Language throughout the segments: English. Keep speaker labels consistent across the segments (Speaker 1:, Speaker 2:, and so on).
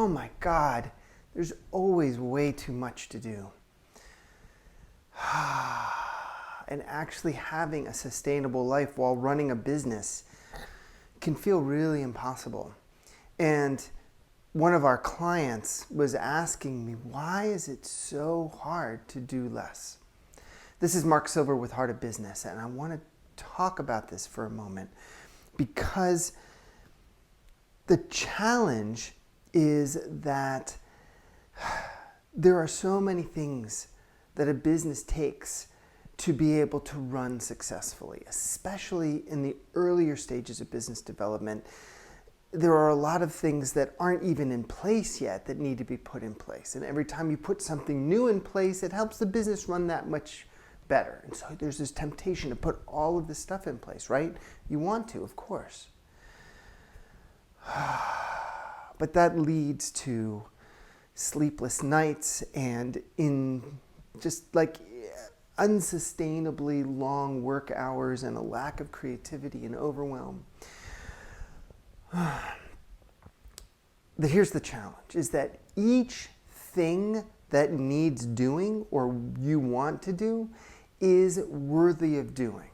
Speaker 1: oh my God, there's always way too much to do. And actually having a sustainable life while running a business can feel really impossible. And one of our clients was asking me, why is it so hard to do less? This is Mark Silver with Heart of Business, and I want to talk about this for a moment because the challenge is that there are so many things that a business takes to be able to run successfully, especially in the earlier stages of business development. There are a lot of things that aren't even in place yet that need to be put in place. And every time you put something new in place, it helps the business run that much better. And so there's this temptation to put all of this stuff in place, right? You want to, of course. But that leads to sleepless nights and in just like unsustainably long work hours and a lack of creativity and overwhelm. Here's the challenge, is that each thing that needs doing or you want to do is worthy of doing.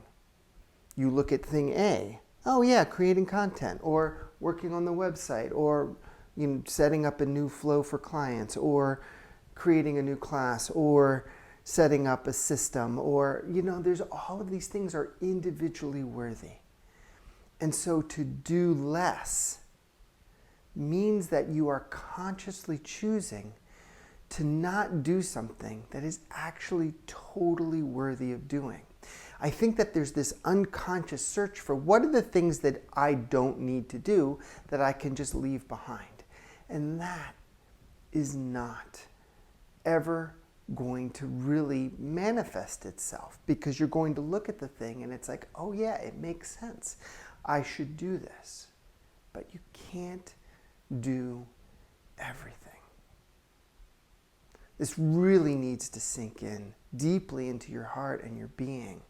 Speaker 1: You look at thing A, oh yeah, creating content or working on the website or setting up a new flow for clients or creating a new class or setting up a system or, there's all of these things are individually worthy. And so to do less means that you are consciously choosing to not do something that is actually totally worthy of doing. I think that there's this unconscious search for what are the things that I don't need to do that I can just leave behind. And that is not ever going to really manifest itself because you're going to look at the thing and it's like, oh yeah, it makes sense. I should do this. But you can't do everything. This really needs to sink in deeply into your heart and your being,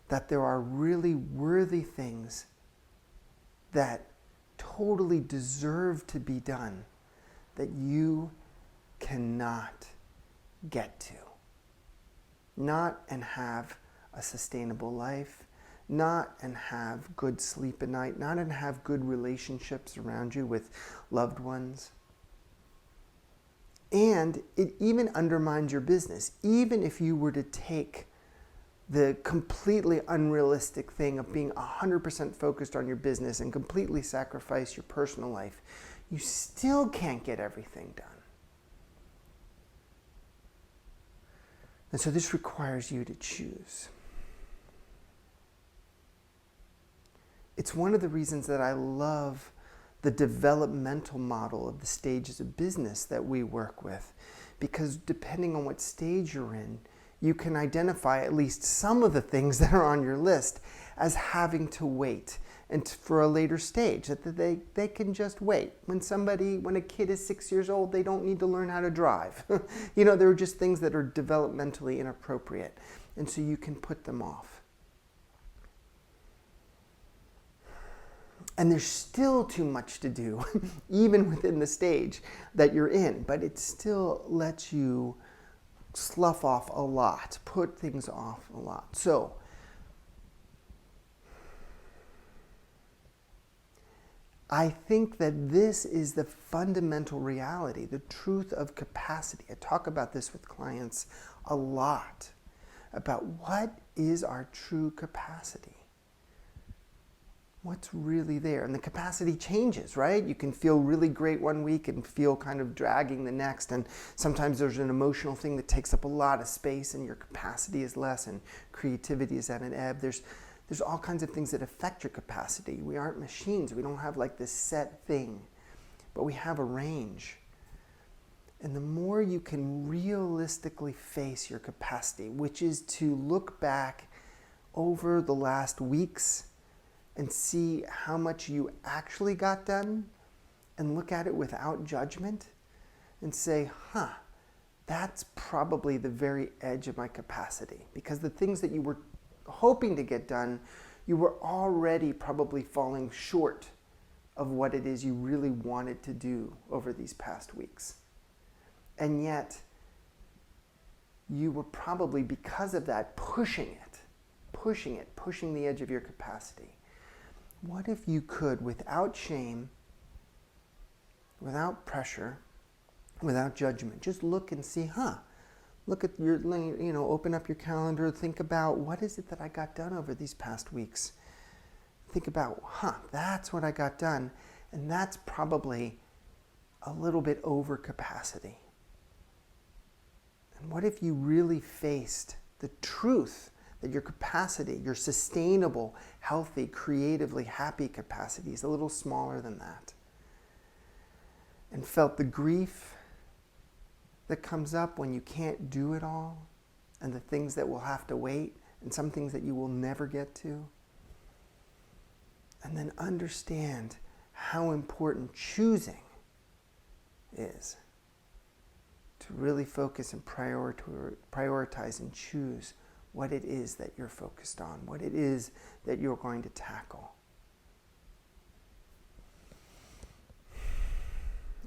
Speaker 1: that there are really worthy things that totally deserve to be done that you cannot get to. Not and have a sustainable life, not and have good sleep at night, not and have good relationships around you with loved ones. And it even undermines your business. Even if you were to take the completely unrealistic thing of being 100% focused on your business and completely sacrifice your personal life, you still can't get everything done. And so this requires you to choose. It's one of the reasons that I love the developmental model of the stages of business that we work with, because depending on what stage you're in, you can identify at least some of the things that are on your list as having to wait and for a later stage, that they can just wait. When a kid is 6 years old, they don't need to learn how to drive. There are just things that are developmentally inappropriate, and so you can put them off. And there's still too much to do, even within the stage that you're in, but it still lets you slough off a lot, put things off a lot. So, I think that this is the fundamental reality, the truth of capacity. I talk about this with clients a lot, about what is our true capacity. What's really there? And the capacity changes, right? You can feel really great one week and feel kind of dragging the next. And sometimes there's an emotional thing that takes up a lot of space and your capacity is less and creativity is at an ebb. There's all kinds of things that affect your capacity. We aren't machines. We don't have like this set thing, but we have a range. And the more you can realistically face your capacity, which is to look back over the last weeks and see how much you actually got done and look at it without judgment and say, that's probably the very edge of my capacity. Because the things that you were hoping to get done, you were already probably falling short of what it is you really wanted to do over these past weeks. And yet, you were probably, because of that, pushing the edge of your capacity. What if you could, without shame, without pressure, without judgment, just look and see, look at your, open up your calendar, think about, what is it that I got done over these past weeks? Think about, that's what I got done. And that's probably a little bit over capacity. And what if you really faced the truth that your capacity, your sustainable, healthy, creatively happy capacity is a little smaller than that? And felt the grief that comes up when you can't do it all, and the things that will have to wait, and some things that you will never get to. And then understand how important choosing is. To really focus and prioritize and choose what it is that you're focused on, what it is that you're going to tackle.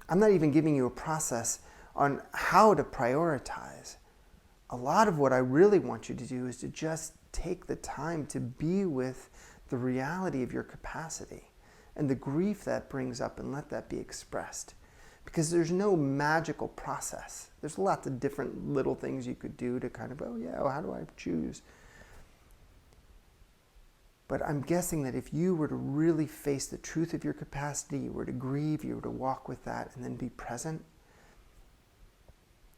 Speaker 1: I'm not even giving you a process on how to prioritize. A lot of what I really want you to do is to just take the time to be with the reality of your capacity and the grief that brings up, and let that be expressed. Because there's no magical process. There's lots of different little things you could do to kind of, how do I choose? But I'm guessing that if you were to really face the truth of your capacity, you were to grieve, you were to walk with that, and then be present,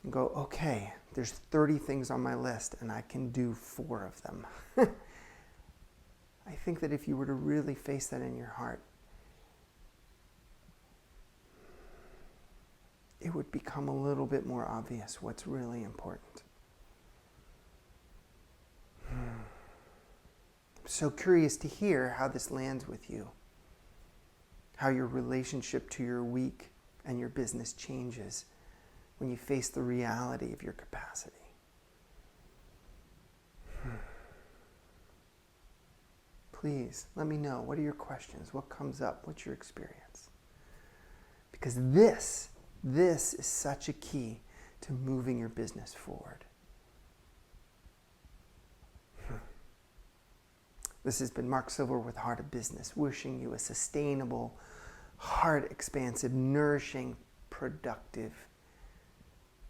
Speaker 1: and go, okay, there's 30 things on my list, and I can do 4 of them. I think that if you were to really face that in your heart, it would become a little bit more obvious what's really important. I'm so curious to hear how this lands with you, how your relationship to your week and your business changes when you face the reality of your capacity. Please let me know. What are your questions? What comes up? What's your experience? Because this is such a key to moving your business forward. This has been Mark Silver with Heart of Business, wishing you a sustainable, heart-expansive, nourishing, productive,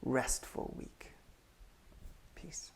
Speaker 1: restful week. Peace.